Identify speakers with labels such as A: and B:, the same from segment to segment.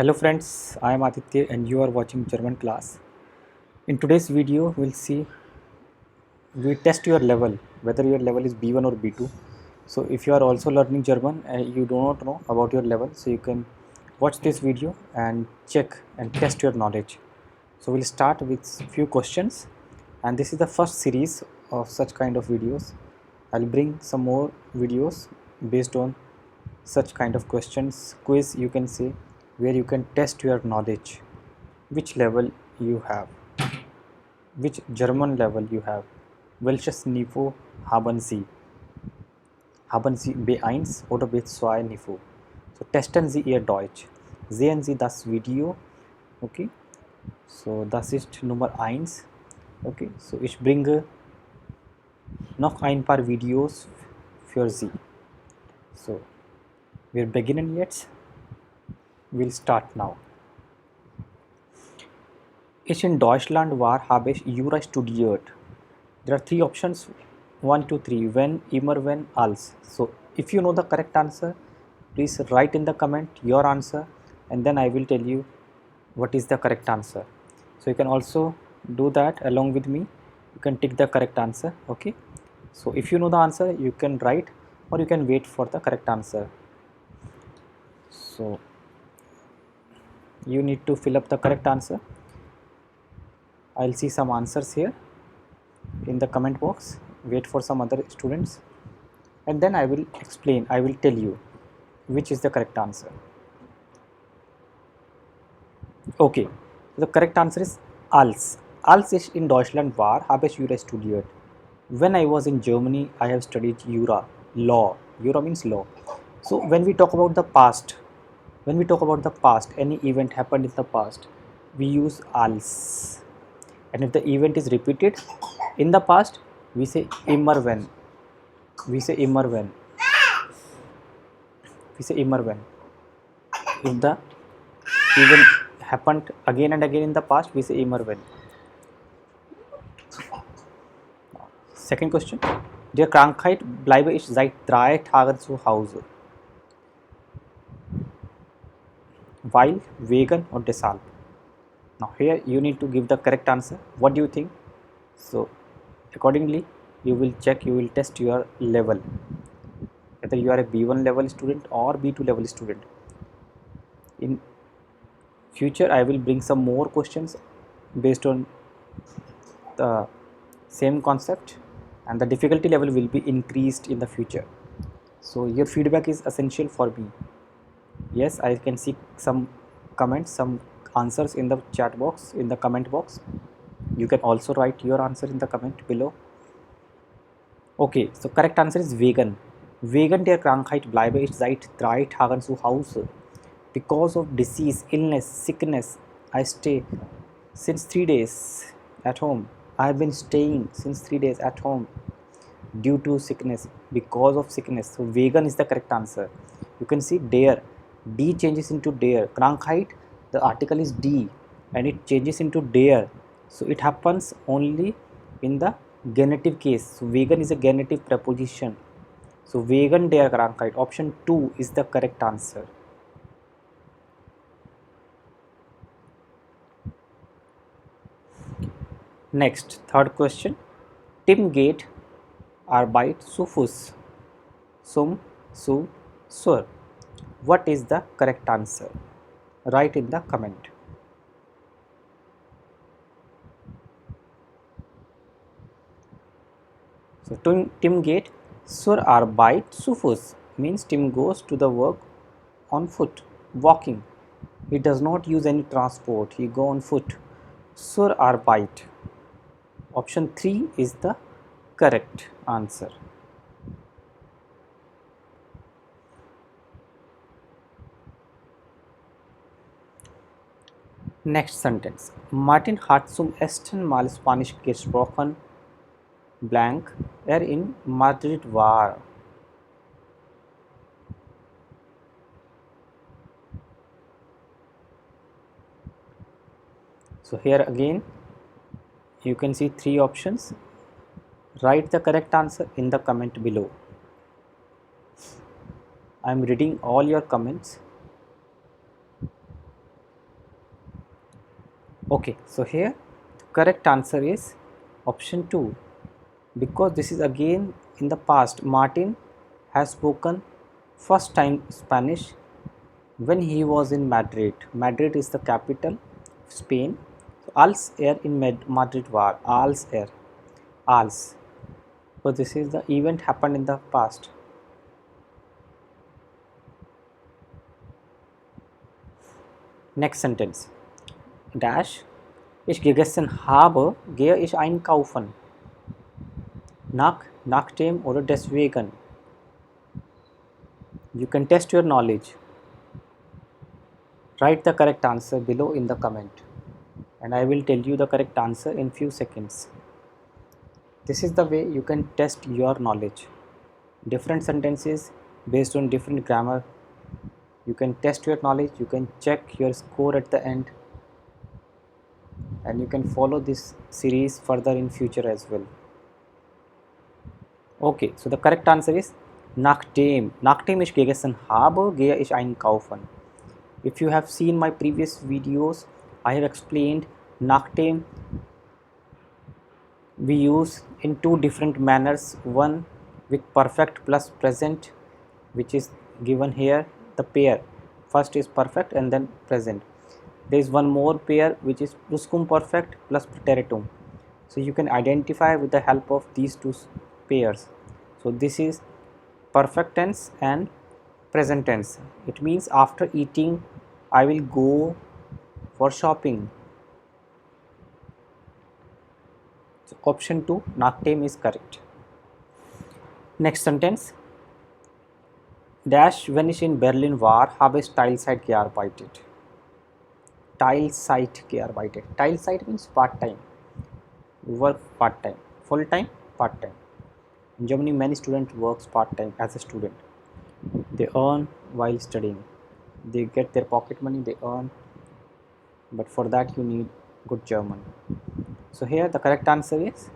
A: Hello friends, I am Aditya and you are watching German class. In today's video, we test your level, whether your level is B1 or B2. So if you are also learning German and you do not know about your level, so you can watch this video and check and test your knowledge. So we'll start with few questions, and this is the first series of such kind of videos. I'll bring some more videos based on such kind of questions, quiz you can say, where you can test your knowledge, which level you have, which German level you have. Welches Niveau haben Sie? Haben Sie B1 oder B2 Niveau? So testen Sie Ihr Deutsch. Sehen Sie das Video. Okay, so das ist Nummer 1. Okay, so ich bringe noch ein paar Videos für Sie. So wir beginnen jetzt. We'll start now. Ich in Deutschland war, habe ich Jura studiert. There are three options, 1, 2, 3, when, immer, when, als. So if you know the correct answer, please write in the comment your answer and then I will tell you what is the correct answer. So you can also do that along with me. You can tick the correct answer. Okay, so if you know the answer, you can write or you can wait for the correct answer. So you need to fill up the correct answer. I'll see some answers here in the comment box. Wait for some other students and then I will explain, I will tell you which is the correct answer. Okay, the correct answer is als. Als ich in Deutschland war, habe ich Jura studiert. When I was in Germany, I have studied Jura, law. Jura means law. So when we talk about the past, any event happened in the past, we use als. And if the event is repeated in the past, we say immer wenn. We say immer wenn. We say immer wenn. If the event happened again and again in the past, we say immer wenn. Second question. Der Krankheit bleibe ich seit 3 Tagen zu Hause. Weil, wegen or deshalb. Now here you need to give the correct answer. What do you think? So accordingly you will check, you will test your level, whether you are a B1 level student or B2 level student. In future I will bring some more questions based on the same concept and the difficulty level will be increased in the future. So your feedback is essential for me. Yes, I can see some comments, some answers in the chat box, in the comment box. You can also write your answer in the comment below. Okay, so correct answer is wegen. Wegen der Krankheit bleibe ich seit 3 Tagen zu Hause. Because of disease, illness, sickness, I stay since 3 days at home. I have been staying since 3 days at home due to sickness, because of sickness. So wegen is the correct answer. You can see der, D changes into der. Krankheit, the article is D and it changes into der. So it happens only in the genitive case. So wegen is a genitive preposition. So wegen der Krankheit, option 2 is the correct answer. Next, third question. Tim geht Arbeit zu Fuß. Sum, su, sur. What is the correct answer? Write in the comment. So Tim geht zur Arbeit zu Fuß means Tim goes to the work on foot, walking. He does not use any transport, he go on foot. Zur Arbeit. Option 3 is the correct answer. Next sentence. Martin hat zum ersten Mal Spanisch gesprochen, blank, in Madrid war. So here again you can see 3 options. Write the correct answer in the comment below. I am reading all your comments. Okay, so here the correct answer is option 2, because this is again in the past. Martin has spoken first time Spanish when he was in Madrid. Madrid is the capital of Spain. So als er in Madrid war, als er, als. So this is the event happened in the past. Next sentence. Dash. Ich gegessen habe, gehe ich einkaufen. Nachdem oder deswegen. You can test your knowledge. Write the correct answer below in the comment, and I will tell you the correct answer in few seconds. This is the way you can test your knowledge. Different sentences based on different grammar. You can test your knowledge, you can check your score at the end, and you can follow this series further in future as well. Okay, so the correct answer is Nachdem ich gegessen habe, gehe ich einkaufen. If you have seen my previous videos, I have explained nachdem we use in two different manners. One with perfect plus present, which is given here, the pair. First is perfect and then present. There is one more pair which is pluscuamperfect plus preteritum. So you can identify with the help of these two pairs. So this is perfect tense and present tense. It means after eating I will go for shopping. So option 2, nachdem, is correct. Next sentence. Dash, wenn ich in Berlin war, habe ich Teilzeit gearbeitet. Teilzeit gearbeitet. Teilzeit means part time. You work part time. Full time, part time. In Germany, many students works part time as a student. They earn while studying. They get their pocket money, they earn, but for that you need good German. So here the correct answer is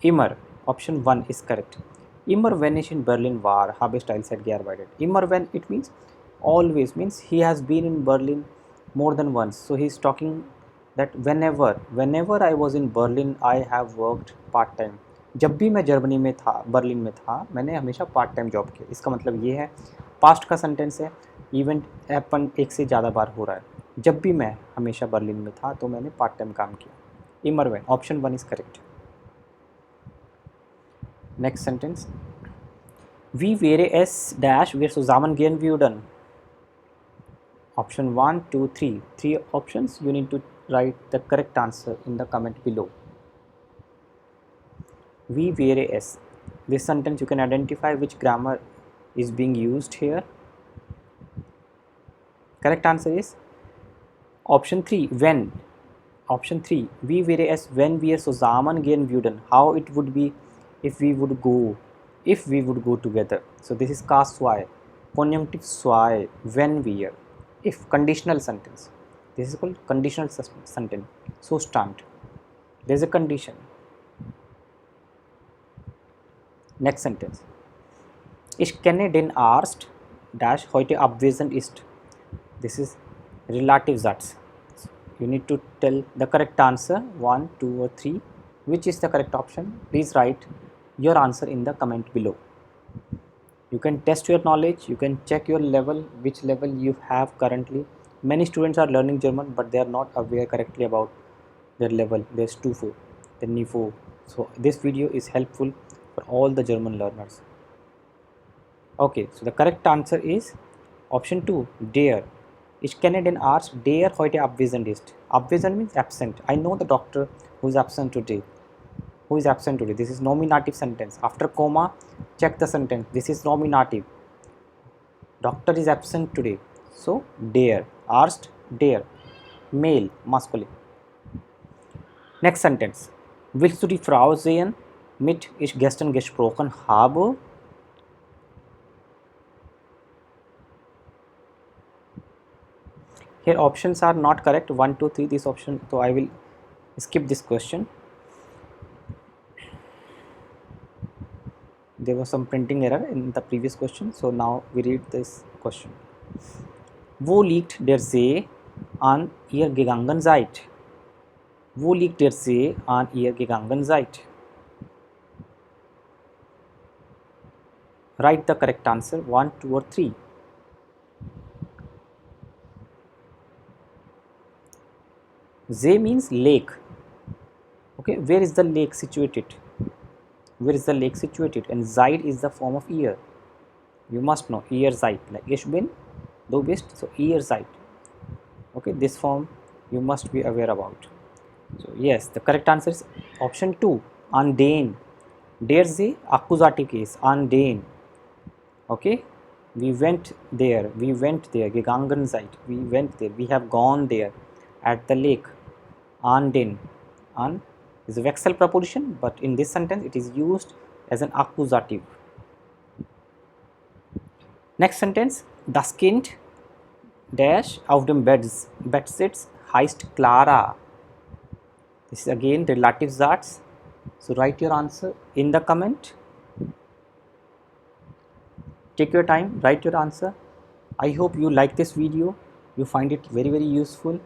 A: immer. Option 1 is correct. Immer wenn ich in Berlin war, habe ich Teilzeit gearbeitet. Immer wenn, it means always, means he has been in Berlin more than once. So he is talking that whenever I was in Berlin, I have worked part time. जब भी मैं Germany में था, Berlin में था, मैंने हमेशा part time job किया. इसका मतलब ये है, पास्ट का सेंटेंस है, इवेंट हैपन एक से ज़्यादा बार हो रहा है. जब भी मैं हमेशा बर्लिन में था तो मैंने पार्ट टाइम काम किया. immer wenn, option 1 is correct. Next sentence. Wie wäre es dash wir zusammen gehen würden? Option 1, 2, 3. 3 options. You need to write the correct answer in the comment below. Wie wäre es. This sentence you can identify which grammar is being used here. Correct answer is option 3, when. Option 3, wie wäre es wenn wir zusammen gehen würden? How it would be if we would go together. So this is K zwei, conjunctive zwei, when wir. If, conditional sentence. This is called conditional sentence. Zustand. There is a condition. Next sentence. Ich kenne den Arzt dash heute abwesend ist. This is relative Satz. You need to tell the correct answer, 1, 2 or 3. Which is the correct option? Please write your answer in the comment below. You can test your knowledge, you can check your level, which level you have currently. Many students are learning German but they are not aware correctly about their level. There's Stufe, the Niveau. So this video is helpful for all the German learners. Okay, so the correct answer is option 2, der. Ich kenne den Arzt, der heute abwesend ist. Abwesend means absent. I know the doctor who is absent today. Who is absent today? This is nominative sentence. After comma, check the sentence. This is nominative. Doctor is absent today. So der. Arzt, der. Male, masculine. Next sentence. Willst du die Frau sehen, mit ich gestern gesprochen habe? Here options are not correct, 1, 2, 3 this option, so I will skip this question. There was some printing error in the previous question, so now we read this question. Wo liegt der See, an ihr gegangen seid? Wo liegt der See an ihr gegangen seid? Write the correct answer 1, 2 or 3. See means lake. Okay, where is the lake situated? Where is the lake situated? And Zeit is the form of ear. You must know ear Zeit. Like ich bin, du bist, so ear Zeit. Okay, this form you must be aware about. So yes, the correct answer is option 2, an den. Der See, accusative case, an den. Okay, we went there, gegangen seid, we went there, we have gone there at the lake. An den. An is a vexel preposition, but in this sentence it is used as an accusative. Next sentence, das Kind dash auf dem Bett sits heißt Clara. This is again relative Satz. So write your answer in the comment. Take your time, write your answer. I hope you like this video, you find it very useful.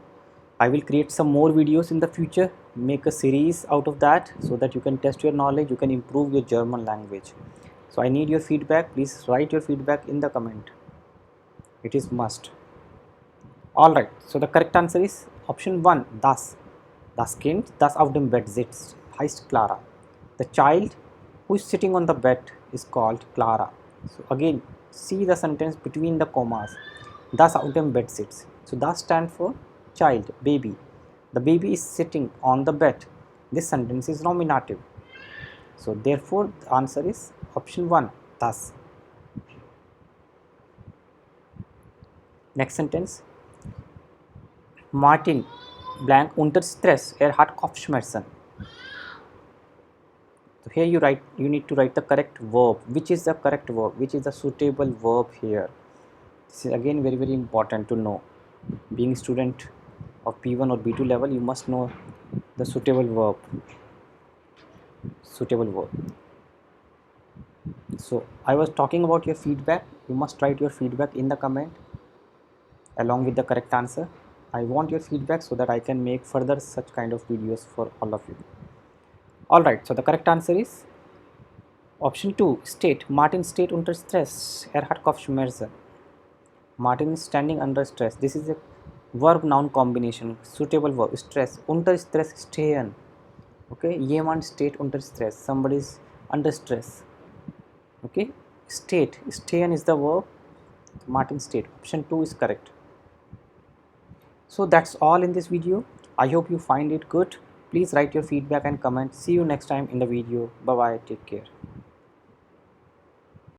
A: I will create some more videos in the future, make a series out of that, so that you can test your knowledge, you can improve your German language. So I need your feedback. Please write your feedback in the comment. It is must. Alright, so the correct answer is option 1, das. Das Kind, das auf dem Bett sitzt, heißt Clara. The child who is sitting on the bed is called Clara. So again, see the sentence between the commas. Das auf dem Bett sitzt. So das stands for child, baby. The baby is sitting on the bed. This sentence is nominative. So therefore, the answer is option 1, das. Next sentence. Martin blank unter Stress, hat Kopfschmerzen. So here you need to write the correct verb. Which is the correct verb? Which is the suitable verb here? This is again very important to know. Being a student of B1 or B2 level, you must know the suitable verb. So I was talking about your feedback. You must write your feedback in the comment along with the correct answer. I want your feedback so that I can make further such kind of videos for all of you. Alright, so the correct answer is option 2, state. Martin steht unter Stress, hat Kopfschmerzen. Martin is standing under stress. This is a verb noun combination, suitable verb. Stress, unter Stress, stehen. Okay, jemand steht unter Stress, somebody is under stress. Okay, stehen is the verb. Martin steht, option 2 is correct. So that's all in this video. I hope you find it good. Please write your feedback and comment. See you next time in the video. Bye bye, take care.